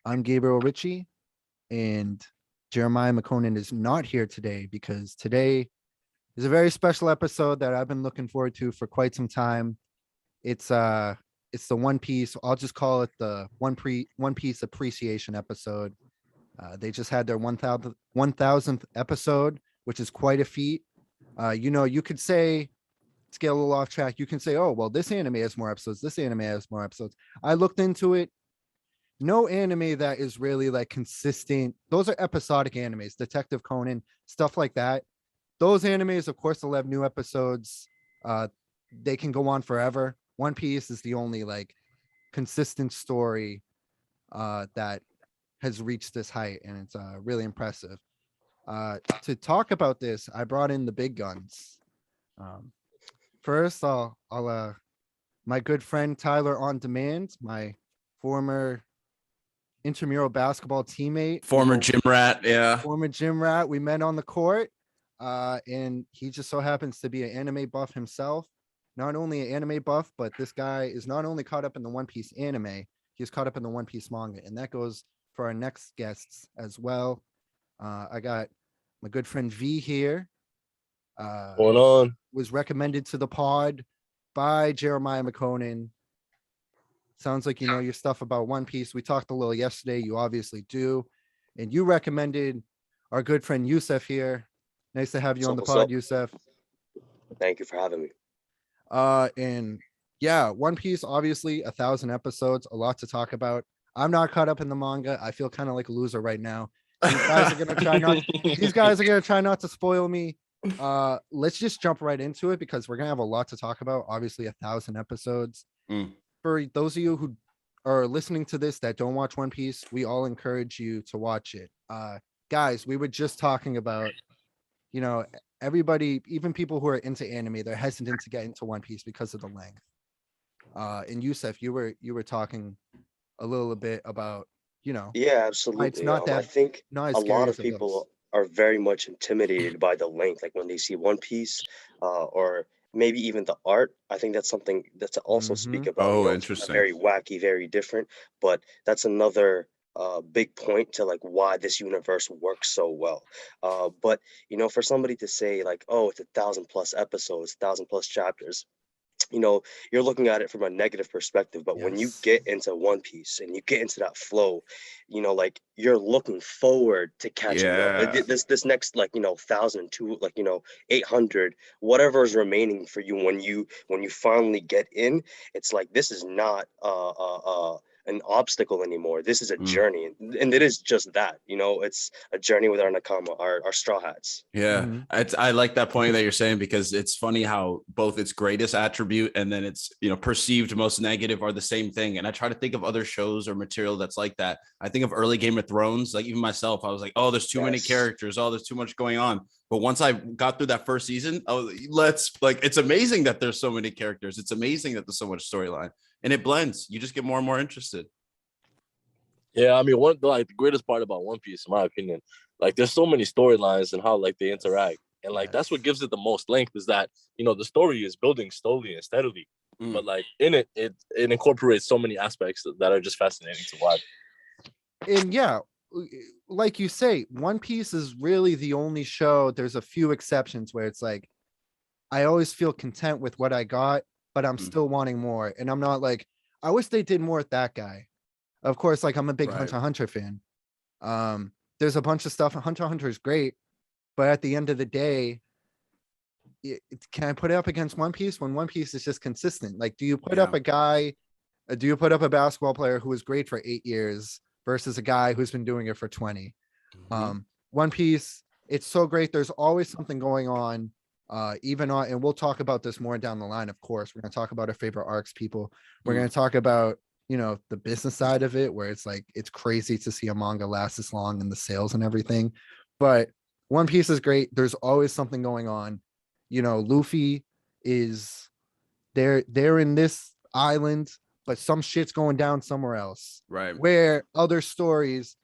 I'm Gabriel Ritchie, and Jeremiah McConan is not here today because today is a very special episode that I've been looking forward to for quite some time. It's the One Piece. I'll just call it the One Piece appreciation episode. They just had their 1000th episode, which is quite a feat. You could say, to get a little off track, you can say, oh, well, this anime has more episodes. This anime has more episodes. I looked into it. No anime that is really like consistent. Those are episodic animes, Detective Conan, stuff like that. Those animes, of course, they'll have new episodes. They can go on forever. One Piece is the only like consistent story that has reached this height, and it's really impressive. To talk about this, I brought in the big guns. First, I'll my good friend Tyler on Demand, my former intramural basketball teammate, former gym rat. We met on the court, and he just so happens to be an anime buff himself. Not only an anime buff, but this guy is not only caught up in the One Piece anime, he's caught up in the One Piece manga, and that goes for our next guests as well. I got my good friend V here. Going on? Was recommended to the pod by Jeremiah McConan. Sounds like you know your stuff about One Piece. We talked a little yesterday. You obviously do. And you recommended our good friend Youseff here. Nice to have you on the pod, Youseff. Thank you for having me. And yeah, One Piece, obviously 1000 episodes, a lot to talk about. I'm not caught up in the manga. I feel kind of like a loser right now. These guys are gonna try not to spoil me. Let's just jump right into it because we're gonna have a lot to talk about. Obviously 1000 episodes. For those of you who are listening to this that don't watch One Piece, we all encourage you to watch it. Guys, we were just talking about, you know, everybody, even people who are into anime, they're hesitant to get into One Piece because of the length. And Youseff, you were talking a little bit about, you know, yeah, absolutely. It's not that I think not a lot of people are very much intimidated by the length, like when they see One Piece, or maybe even the art. I think that's something that's also speak about. Oh, It's interesting. very wacky, very different, but that's another big point to like why this universe works so well. But for somebody to say like, oh, it's 1000+ episodes, 1000+ chapters, you're looking at it from a negative perspective. But when you get into One Piece and you get into that flow, like you're looking forward to catching up. This next 1000 to 800, whatever is remaining for you when you finally get in. It's like this is not an obstacle anymore. This is a journey, and it is just that. It's a journey with our nakama, our straw hats. I like that point that you're saying, because it's funny how both its greatest attribute and then its perceived most negative are the same thing. And I try to think of other shows or material that's like that. I think of early Game of Thrones. Like even myself, I was like, oh, there's too many characters. Oh, there's too much going on. But once I got through that first season, it's amazing that there's so many characters. It's amazing that there's so much storyline, and it blends. You just get more and more interested. Yeah, I mean, one of the greatest part about One Piece, in my opinion, there's so many storylines and how they interact, and that's what gives it the most length, is that the story is building slowly and steadily, but in it incorporates so many aspects that are just fascinating to watch. And yeah, like you say, One Piece is really the only show. There's a few exceptions where it's like I always feel content with what I got, but I'm still wanting more, and I'm not like, I wish they did more with that guy. Of course, I'm a big Hunter x Hunter fan. There's a bunch of stuff. Hunter x Hunter is great, but at the end of the day, can I put it up against One Piece when One Piece is just consistent? Like, do you put up a basketball player who was great for 8 years versus a guy who's been doing it for 20? One Piece, it's so great. There's always something going on. And we'll talk about this more down the line. Of course, we're going to talk about our favorite arcs, people. We're going to talk about the business side of it, where it's like it's crazy to see a manga last this long and the sales and everything. But One Piece is great. There's always something going on. Luffy is they're in this island, but some shit's going down somewhere else, right? Where other stories.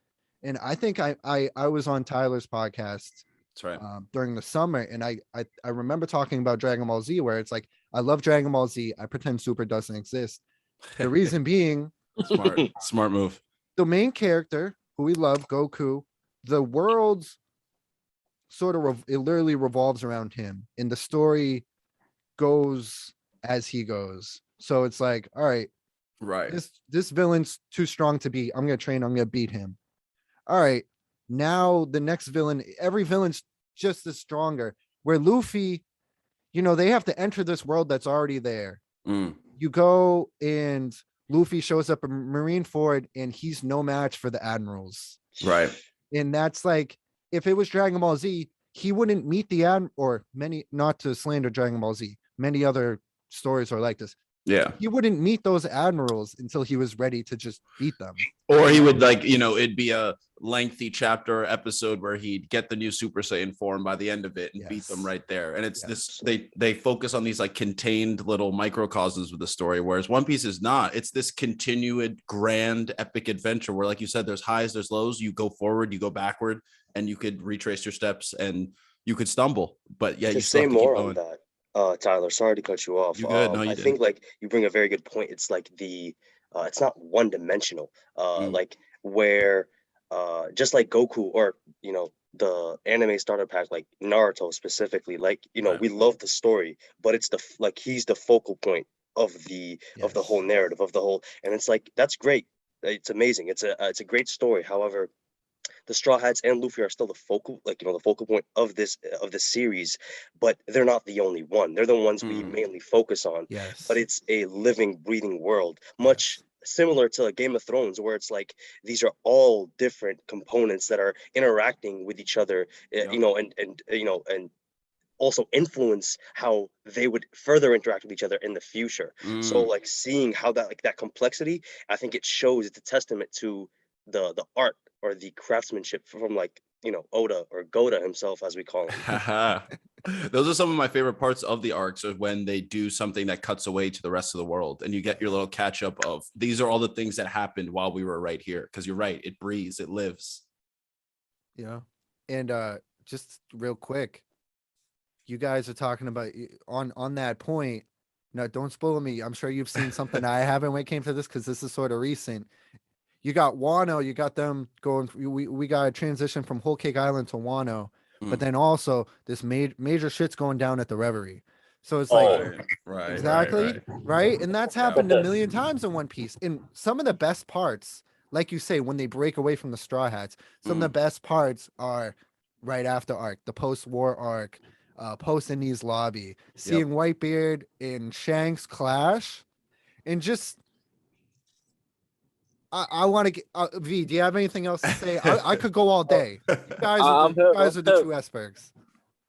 And I think I was on Tyler's podcast. That's right. During the summer, and I remember talking about Dragon Ball Z, where it's like, I love Dragon Ball Z. I pretend Super doesn't exist. The reason being, smart move. the main character who we love, Goku, the world's sort of it literally revolves around him, and the story goes as he goes. So it's like, all right, Right. this villain's too strong to beat. I'm gonna train. I'm gonna beat him. All right, now the next villain. Every villain's just as stronger. Where Luffy, they have to enter this world that's already there. Mm. You go and Luffy shows up in Marineford, and he's no match for the admirals. Right. And that's like, if it was Dragon Ball Z, he wouldn't meet the or many, not to slander Dragon Ball Z, many other stories are like this. Yeah. He wouldn't meet those admirals until he was ready to just beat them. Or he would it'd be a lengthy chapter or episode where he'd get the new Super Saiyan form by the end of it and beat them right there. And it's this, they focus on these like contained little microcosms of the story, whereas One Piece is not. It's this continued grand epic adventure where, like you said, there's highs, there's lows, you go forward, you go backward, and you could retrace your steps and you could stumble. But yeah, To you say still have to keep more going. on that, Tyler, sorry to cut you off. You good? No, you I didn't. think like you bring a very good point. It's like it's not one dimensional. Like where, just like Goku or the anime starter pack, like Naruto specifically, like Right. we love the story, but it's like he's the focal point of the whole narrative of the whole, and it's like that's great. It's amazing. It's a great story. However, the Straw Hats and Luffy are still the focal, the focal point of this series, but they're not the only one. They're the ones we mainly focus on. Yes. But it's a living, breathing world, much similar to Game of Thrones, where it's like these are all different components that are interacting with each other, and also influence how they would further interact with each other in the future. So like seeing how that complexity, I think it shows, it's a testament to the art or the craftsmanship from Oda or Goda himself, as we call him. Those are some of my favorite parts of the arcs, are when they do something that cuts away to the rest of the world and you get your little catch up of these are all the things that happened while we were right here. Because you're right, it breathes, it lives. And just real quick, you guys are talking about on that point. No, don't spoil me. I'm sure you've seen something I haven't when it came to this, because this is sort of recent. You got Wano, you got them going. We got a transition from Whole Cake Island to Wano, but then also this major shit's going down at the Reverie. So it's like, right? And that's happened a million times in One Piece. And some of the best parts, like you say, when they break away from the Straw Hats, some of the best parts are right after arc, the post-war arc, post Enies Lobby, seeing Whitebeard and Shanks clash, and just. I want to get V. Do you have anything else to say? I could go all day. You guys are the true icebergs.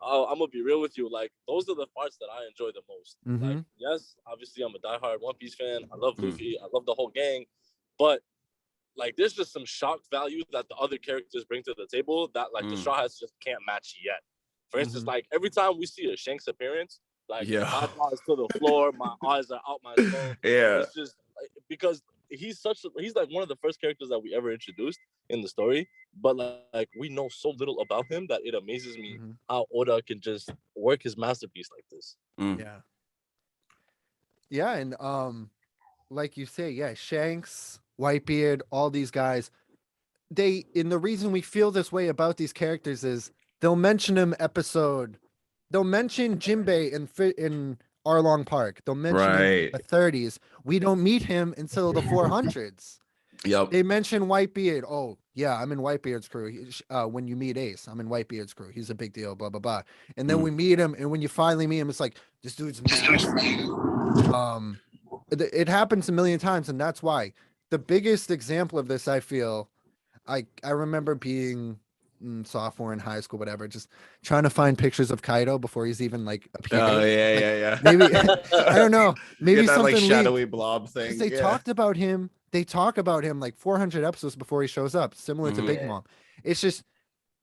I'm gonna be real with you. Like, those are the parts that I enjoy the most. Mm-hmm. Like, yes, obviously I'm a diehard One Piece fan. I love Luffy. I love the whole gang. But like, there's just some shock value that the other characters bring to the table that like the Straw Hats just can't match yet. For instance, like every time we see a Shanks appearance, like my jaw is to the floor, my eyes are out my skull. It's just like, because he's like one of the first characters that we ever introduced in the story, but like we know so little about him that it amazes me how Oda can just work his masterpiece like this. And like you say, Shanks, Whitebeard, all these guys, the reason we feel this way about these characters is they'll mention they'll mention Jinbei in Arlong Park. They'll mention him in the 30s. We don't meet him until the 400s. They mention Whitebeard. Oh, yeah, I'm in Whitebeard's crew. When you meet Ace, I'm in Whitebeard's crew. He's a big deal, blah, blah, blah. And then we meet him, and when you finally meet him, it's like, this dude's massive. It happens a million times, and that's why. The biggest example of this, I feel, I remember being sophomore in high school, whatever, just trying to find pictures of Kaido before he's even like appeared. Maybe I don't know. Maybe that, something like shadowy blob thing. They talked about him. They talk about him like 400 episodes before he shows up, similar to Big Mom. It's just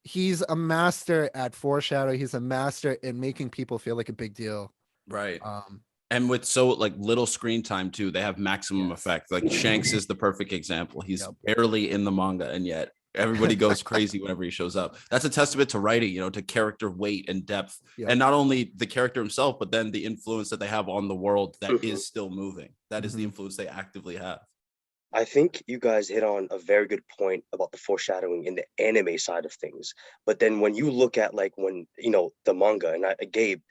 he's a master at foreshadow. He's a master in making people feel like a big deal. Right. And with so like little screen time too, they have maximum effect. Like Shanks is the perfect example. He's barely in the manga, and yet everybody goes crazy whenever he shows up. That's a testament to writing, to character weight and depth, and not only the character himself, but then the influence that they have on the world that is still moving. That is the influence they actively have. I think you guys hit on a very good point about the foreshadowing in the anime side of things. But then when you look at like when the manga, and Gabe,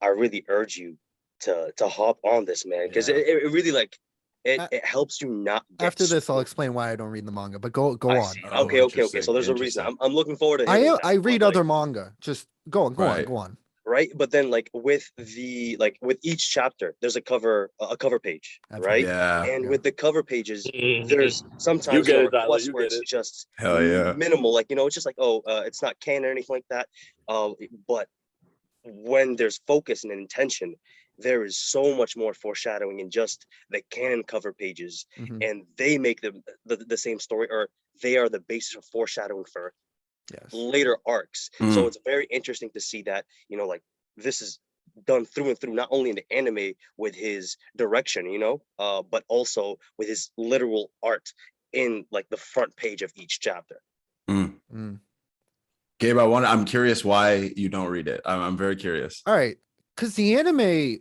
I really urge you to hop on this, man, because Yeah. it really like A- it helps you not get After this, I'll spoiled. explain why I don't read the manga. But go I on. see. Oh, Okay. So there's a reason. interesting. I'm looking forward to I hearing that. I read But, other manga. Just go on. Right. Go on. right, but then like with each chapter there's a cover page, right? Absolutely. Yeah. And Yeah. with the cover pages Mhm. there's You sometimes get it, Tyler. requests You where get it's it. just Hell yeah. minimal, like it's just like, oh, it's not canon or anything like that. But when there's focus and intention, there is so much more foreshadowing in just the canon cover pages, Mhm. and they make the same story, or they are the basis of foreshadowing for Yes. later arcs. So it's very interesting to see that, like this is done through and through, not only in the anime with his direction, but also with his literal art in like the front page of each chapter. Mm. Gabe, I'm curious why you don't read it. I'm very curious. All right, because the anime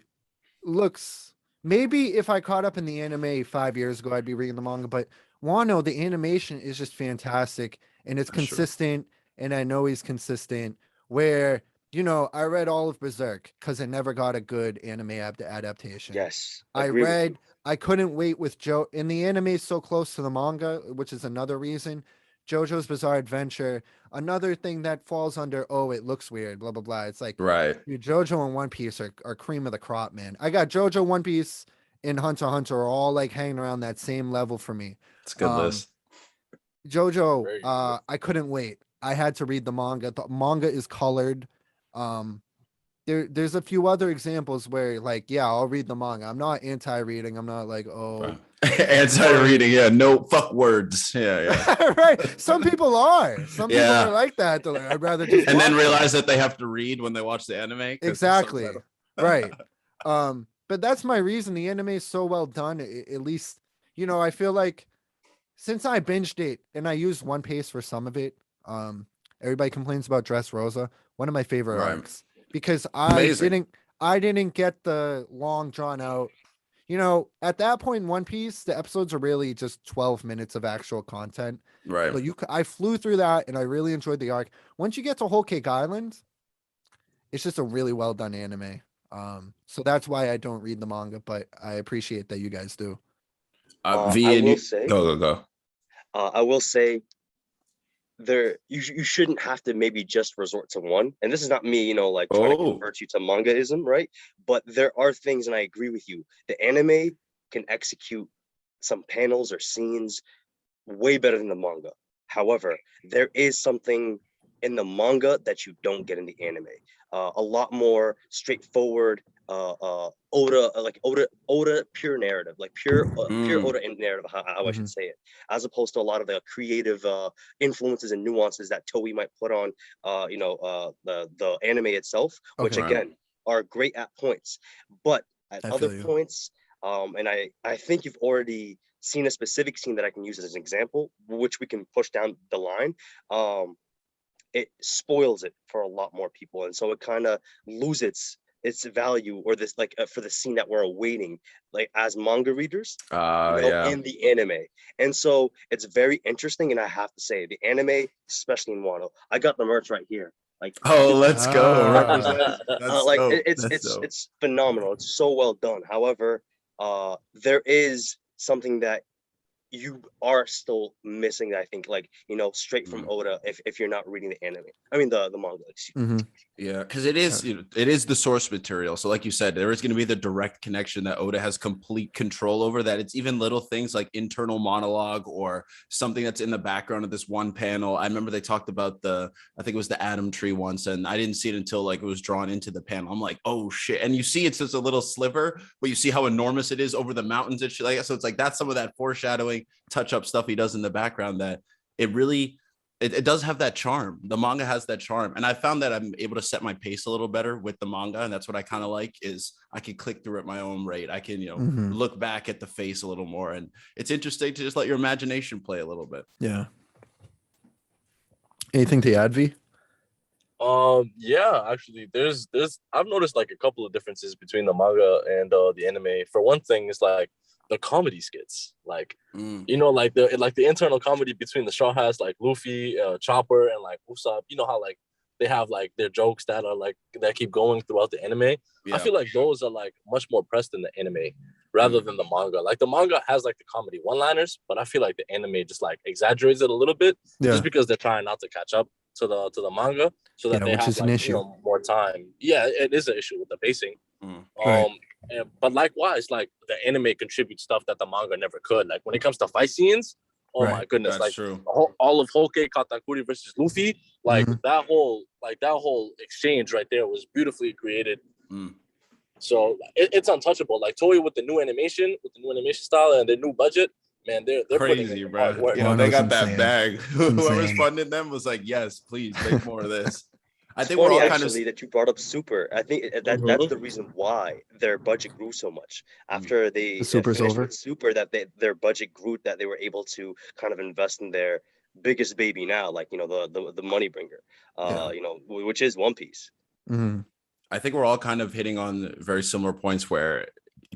looks, maybe if I caught up in the anime 5 years ago, I'd be reading the manga. But Wano, the animation is just fantastic, and it's That's true. consistent. And I know he's consistent. Where I read all of Berserk because it never got a good anime adaptation. Yes, I agree with you. read. I couldn't wait with Joe. And the anime is so close to the manga, which is another reason. JoJo's Bizarre Adventure, another thing that falls under, oh, it looks weird, blah blah blah. It's like, Right. dude, JoJo and One Piece are cream of the crop, man. I got JoJo, One Piece, and Hunter x Hunter are all like hanging around that same level for me. It's a good list. JoJo, Very good. I couldn't wait. I had to read the manga. The manga is colored. There's a few other examples where, like, yeah, I'll read the manga. I'm not anti-reading. I'm not like, oh, Right. Anti-reading, yeah. No fuck words. Yeah. right. Some people are. Some people Yeah. are like that. They're like, I'd rather just And then watch it. realize that they have to read when they watch the anime. 'cause the Exactly. subtitle- Right. But that's my reason. The anime is so well done. At least, I feel like since I binged it and I used One Piece for some of it, everybody complains about Dressrosa, one of my favorite Right. arcs, because Amazing. I didn't get the long drawn out. At that point in One Piece, the episodes are really just 12 minutes of actual content. Right. So I flew through that and I really enjoyed the arc. Once you get to Whole Cake Island, it's just a really well done anime. So that's why I don't read the manga, but I appreciate that you guys do. V I and will you say- go. I will say you shouldn't have to maybe just resort to one, and this is not me like trying to convert you to mangaism, right? But there are things, and I agree with you, the anime can execute some panels or scenes way better than the manga. However, there is something in the manga that you don't get in the anime. A lot more straightforward, Oda pure narrative, like pure Oda narrative, how I should say it, as opposed to a lot of the creative influences and nuances that Toei might put on the anime itself, which Okay. again are great at points, but at I other feel you. points, and I think you've already seen a specific scene that I can use as an example, which we can push down the line. It spoils it for a lot more people, and so it kind of loses its value, or this like for the scene that we're awaiting, like as manga readers, Yeah. in the anime. And so it's very interesting, and I have to say, the anime, especially in Wano, I got the merch right here. Like, Oh, let's go. Ah. Represent. That's like dope. it's That's dope. it's phenomenal. It's so well done. However, there is something that you are still missing, I think, like straight from Oda, if you're not reading the anime, I mean the manga, excuse me. Yeah, because it is it is the source material. So like you said, there is going to be the direct connection that Oda has complete control over, that it's even little things like internal monologue or something that's in the background of this one panel. I remember they talked about I think it was the Atom Tree once, and I didn't see it until like it was drawn into the panel. I'm like, oh shit. And you see it's just a little sliver, but you see how enormous it is over the mountains and shit like that. So it's like that's some of that foreshadowing, touch up stuff he does in the background that it really it does have that charm. The manga has that charm, and I found that I'm able to set my pace a little better with the manga, and that's what I kind of like, is I can click through at my own rate. I can look back at the face a little more, and it's interesting to just let your imagination play a little bit. Yeah. Anything to add, V? Yeah, actually, there's I've noticed like a couple of differences between the manga and the anime. For one thing, it's like the comedy skits, like Mm. you know, like the internal comedy between the Straw Hats, like Luffy, Chopper, and like Usopp. You know how like they have like their jokes that are like that keep going throughout the anime. I Yeah. feel like those are like much more pressed in the anime rather than the manga. Like the manga has like the comedy one-liners, but I feel like the anime just like exaggerates it a little bit, Yeah. just because they're trying not to catch up to the manga, so that Yeah, they which have is an like issue. more time. Yeah, it is an issue with the pacing. Right. But likewise, like the anime contributes stuff that the manga never could. Like when it comes to fight scenes, oh my Right. goodness, That's like true. all of Hoke Katakuri versus Luffy, like Mhm. that whole exchange right there was beautifully created. Mm. So it's untouchable. Like Toei with the new animation style and their new budget, man, they're putting Crazy, in bro. hard work. You know, Wano's they got insane. that bag. It's Whoever's insane. funding them was like, yes, please make more of this. I It's think we're funny all kind of actually that you brought up Super. I think that's the reason why their budget grew so much after they The Super's finished over. with Super. That their budget grew, that they were able to kind of invest in their biggest baby now, like the money bringer, Yeah. which is One Piece. Mhm. I think we're all kind of hitting on very similar points where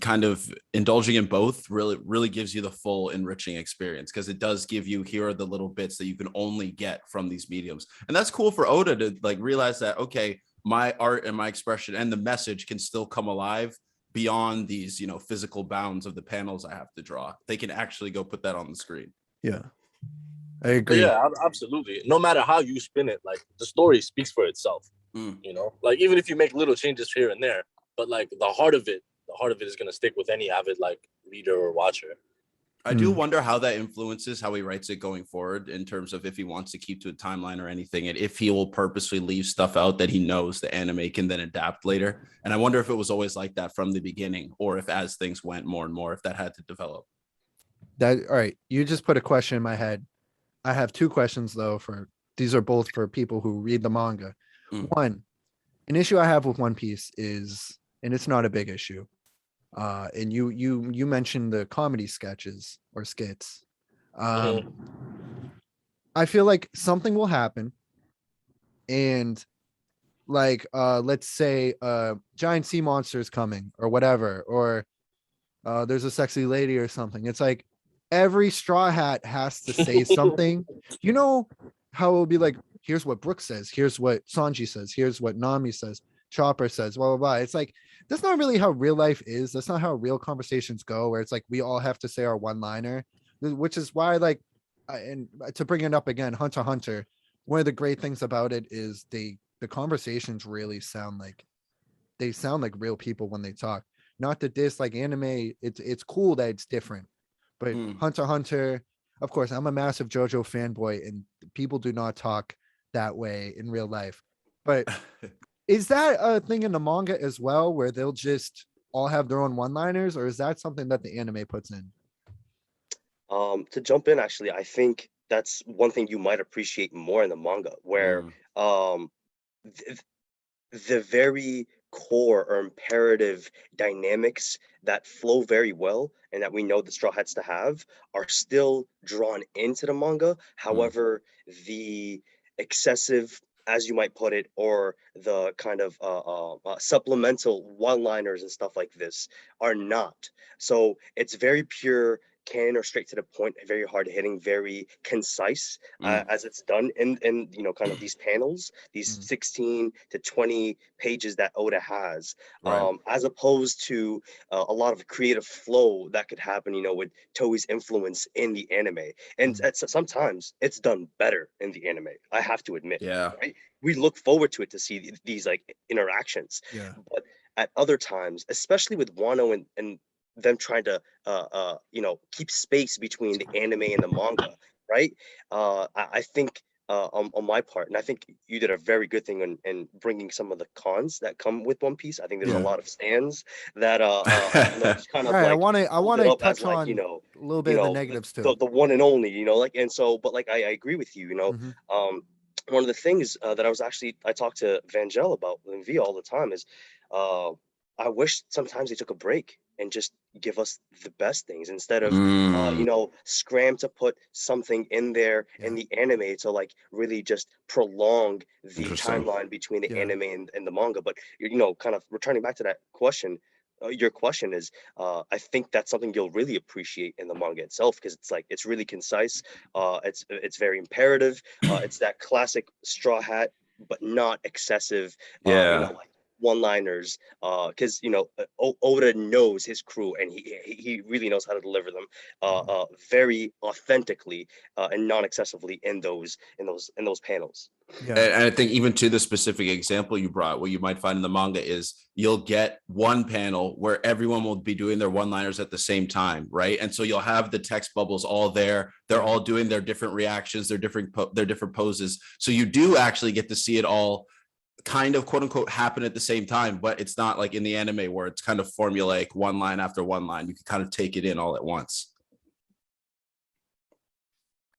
kind of indulging in both really gives you the full enriching experience, because it does give you, here are the little bits that you can only get from these mediums. And that's cool for Oda to like realize that, okay, my art and my expression and the message can still come alive beyond these, physical bounds of the panels I have to draw. They can actually go put that on the screen. Yeah, I agree. Yeah, absolutely. No matter how you spin it, like the story speaks for itself. Like even if you make little changes here and there, but like the heart of it is gonna stick with any avid like reader or watcher. I do wonder how that influences how he writes it going forward, in terms of if he wants to keep to a timeline or anything, and if he will purposely leave stuff out that he knows the anime can then adapt later. And I wonder if it was always like that from the beginning, or if as things went more and more, if that had to develop. All right, you just put a question in my head. I have two questions though. These are both for people who read the manga. One, an issue I have with One Piece is, and it's not a big issue, and you mentioned the comedy sketches or skits. I feel like something will happen, and like let's say giant sea monster is coming or whatever, or there's a sexy lady or something. It's like every Straw Hat has to say something. You know how it'll be like, here's what Brooke says, here's what Sanji says, here's what Nami says, Chopper says, blah, blah, blah. It's like, that's not really how real life is. That's not how real conversations go, where it's like we all have to say our one-liner, which is why, like, and to bring it up again, Hunter x Hunter, one of the great things about it is the conversations really sound like real people when they talk. Not that this like anime, it's cool that it's different, but Hunter x Hunter, of course, I'm a massive JoJo fanboy, and people do not talk that way in real life. But is that a thing in the manga as well, where they'll just all have their own one-liners, or is that something that the anime puts in? To jump in, actually, I think that's one thing you might appreciate more in the manga, where th- the very core or imperative dynamics that flow very well and that we know the Straw Hats to have are still drawn into the manga. However, the excessive, as you might put it, or the kind of supplemental one-liners and stuff like this are not. So it's very pure canon or straight to the point, very hard hitting, very concise, as it's done in kind of these panels, these 16 to 20 pages that Oda has, as opposed to a lot of creative flow that could happen, with Toei's influence in the anime. And sometimes it's done better in the anime, I have to admit. Yeah. Right? We look forward to it, to see these like interactions. Yeah. But at other times, especially with Wano and them trying to keep space between the anime and the manga, right? I think on my part, and I think you did a very good thing in bringing some of the cons that come with One Piece. I think there's a lot of stands that just kind of Right, like I want hold to it up touch as like on a little bit of the negatives too. the one and only, like, and so, but like I agree with you, one of the things that I talk to Vangel about and V all the time is I wish sometimes they took a break and just give us the best things instead of scram to put something in there in the anime to like really just prolong the Interesting. timeline between the anime and the manga. But kind of returning back to that question, your question is, I think that's something you'll really appreciate in the manga itself, because it's like it's really concise. It's very imperative. It's that classic Straw Hat, but not excessive. Yeah. Like one-liners. Because Oda knows his crew, and he really knows how to deliver them. Very authentically, and non-excessively in those panels. Yeah. And I think even to the specific example you brought, what you might find in the manga is you'll get one panel where everyone will be doing their one-liners at the same time, right? And so you'll have the text bubbles all there. They're all doing their different reactions, their different poses. So you do actually get to see it all kind of quote unquote happen at the same time, but it's not like in the anime where it's kind of formulaic, one line after one line. You can kind of take it in all at once.